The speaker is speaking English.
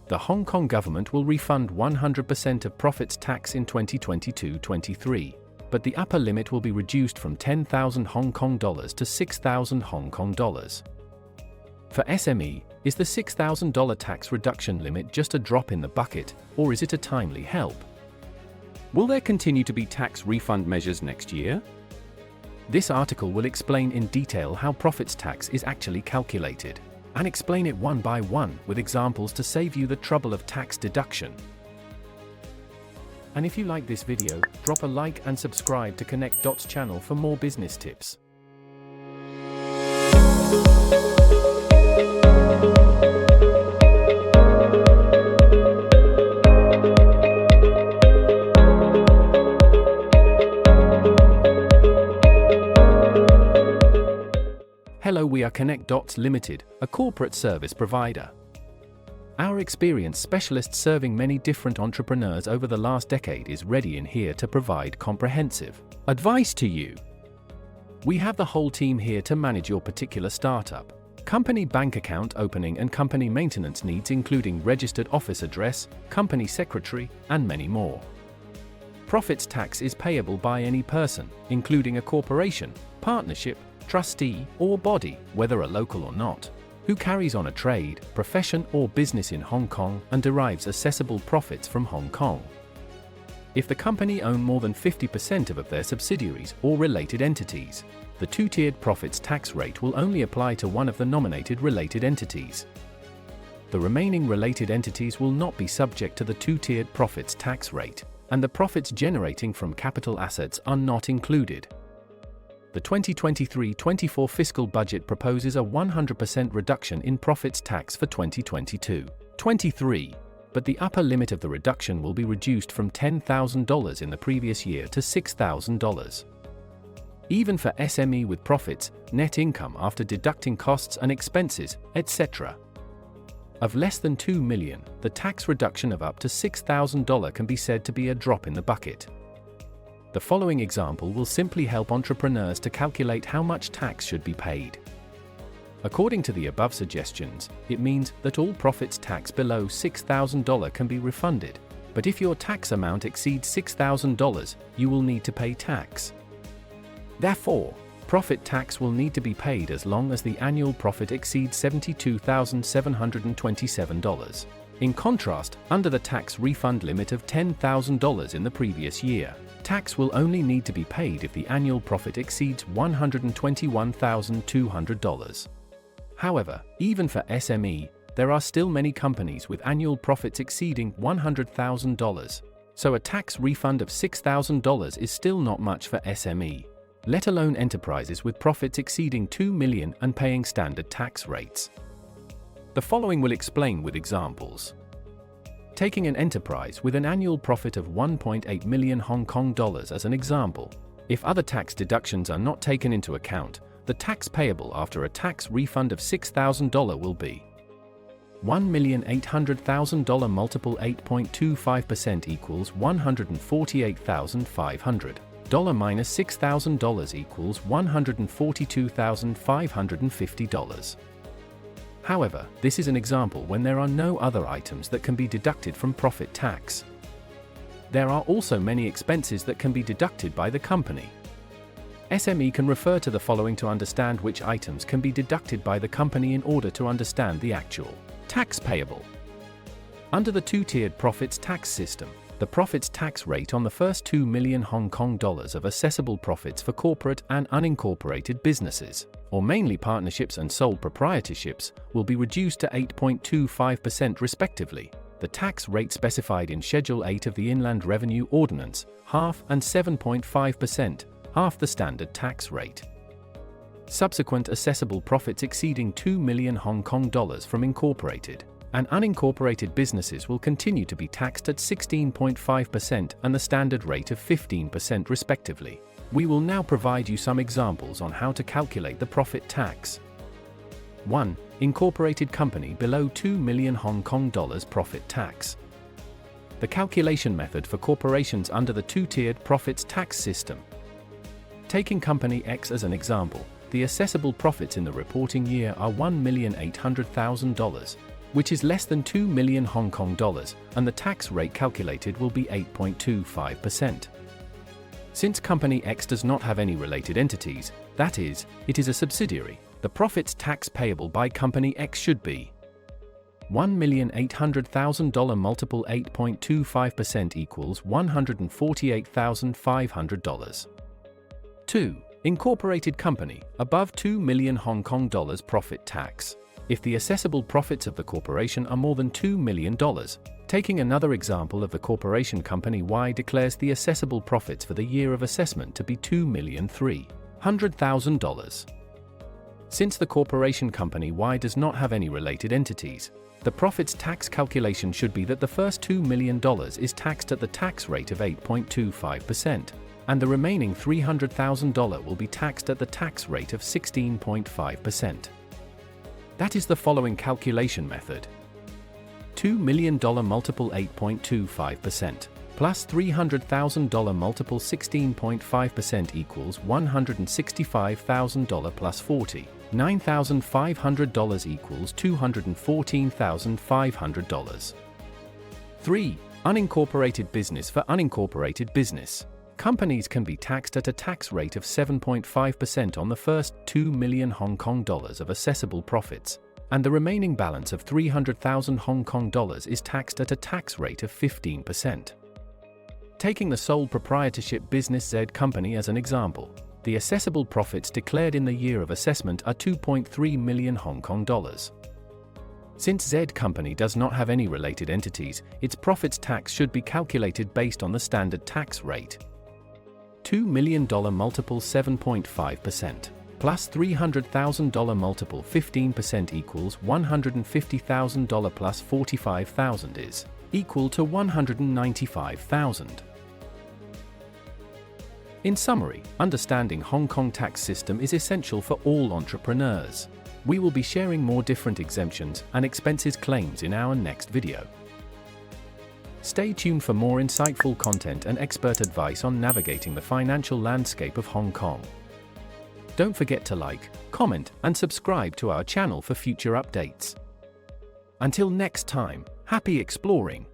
The Hong Kong government will refund 100% of profits tax in 2022-23, but the upper limit will be reduced from 10,000 Hong Kong dollars to 6,000 Hong Kong dollars. For SME, is the $6,000 tax reduction limit just a drop in the bucket, or is it a timely help? Will there continue to be tax refund measures next year? This article will explain in detail how profits tax is actually calculated, and explain it one by one with examples to save you the trouble of tax deduction. And if you like this video, drop a like and subscribe to Connect Dots channel for more business tips. Hello, we are Connect Dots Limited, a corporate service provider. Our experienced specialist serving many different entrepreneurs over the last decade is ready and here to provide comprehensive advice to you. We have the whole team here to manage your particular startup, company bank account opening and company maintenance needs, including registered office address, company secretary, and many more. Profits tax is payable by any person, including a corporation, partnership, trustee, or body, whether a local or not, who carries on a trade, profession, or business in Hong Kong and derives assessable profits from Hong Kong. If the company own more than 50% of their subsidiaries or related entities, the two-tiered profits tax rate will only apply to one of the nominated related entities. The remaining related entities will not be subject to the two-tiered profits tax rate, and the profits generating from capital assets are not included. The 2023-24 fiscal budget proposes a 100% reduction in profits tax for 2022-23, but the upper limit of the reduction will be reduced from $10,000 in the previous year to $6,000. Even for SME with profits, net income after deducting costs and expenses, etc., of less than $2 million, the tax reduction of up to $6,000 can be said to be a drop in the bucket. The following example will simply help entrepreneurs to calculate how much tax should be paid. According to the above suggestions, it means that all profits tax below $6,000 can be refunded, but if your tax amount exceeds $6,000, you will need to pay tax. Therefore, profit tax will need to be paid as long as the annual profit exceeds $72,727. In contrast, under the tax refund limit of $10,000 in the previous year, tax will only need to be paid if the annual profit exceeds $121,200. However, even for SME, there are still many companies with annual profits exceeding $100,000, so a tax refund of $6,000 is still not much for SME, let alone enterprises with profits exceeding $2 million and paying standard tax rates. The following will explain with examples. Taking an enterprise with an annual profit of 1.8 million Hong Kong dollars as an example, if other tax deductions are not taken into account, the tax payable after a tax refund of $6,000 will be $1,800,000 multiple 8.25% equals $148,500 minus $6,000 equals $142,550. However, this is an example when there are no other items that can be deducted from profit tax. There are also many expenses that can be deducted by the company. SME can refer to the following to understand which items can be deducted by the company in order to understand the actual tax payable. Under the two-tiered profits tax system, the profits tax rate on the first 2 million Hong Kong dollars of assessable profits for corporate and unincorporated businesses, or mainly partnerships and sole proprietorships, will be reduced to 8.25% respectively, the tax rate specified in Schedule 8 of the Inland Revenue Ordinance, half, and 7.5%, half the standard tax rate. Subsequent assessable profits exceeding 2 million Hong Kong dollars from incorporated and unincorporated businesses will continue to be taxed at 16.5% and the standard rate of 15% respectively. We will now provide you some examples on how to calculate the profit tax. 1. Incorporated company below 2 million Hong Kong dollars profit tax. The calculation method for corporations under the two-tiered profits tax system. Taking company X as an example, the assessable profits in the reporting year are $1,800,000, which is less than 2 million Hong Kong dollars, and the tax rate calculated will be 8.25%. Since Company X does not have any related entities, that is, it is a subsidiary, the profits tax payable by Company X should be $1,800,000 multiple 8.25% equals $148,500. 2. Incorporated company, above 2 million Hong Kong dollars profit tax. If the assessable profits of the corporation are more than $2 million, taking another example of the corporation Company Y declares the assessable profits for the year of assessment to be $2,300,000. Since the corporation Company Y does not have any related entities, the profits tax calculation should be that the first $2 million is taxed at the tax rate of 8.25%, and the remaining $300,000 will be taxed at the tax rate of 16.5%. That is the following calculation method. $2 million multiple 8.25% plus $300,000 multiple 16.5% equals $165,000 plus $49,500 equals $214,500. 3. Unincorporated business. For unincorporated business, companies can be taxed at a tax rate of 7.5% on the first 2 million Hong Kong dollars of assessable profits, and the remaining balance of 300,000 Hong Kong dollars is taxed at a tax rate of 15%. Taking the sole proprietorship business Z Company as an example, the assessable profits declared in the year of assessment are 2.3 million Hong Kong dollars. Since Z Company does not have any related entities, its profits tax should be calculated based on the standard tax rate. $2 million multiple 7.5% plus $300,000 multiple 15% equals $150,000 plus $45,000 is equal to $195,000. In summary, understanding Hong Kong tax system is essential for all entrepreneurs. We will be sharing more different exemptions and expenses claims in our next video. Stay tuned for more insightful content and expert advice on navigating the financial landscape of Hong Kong. Don't forget to like, comment, and subscribe to our channel for future updates. Until next time, happy exploring!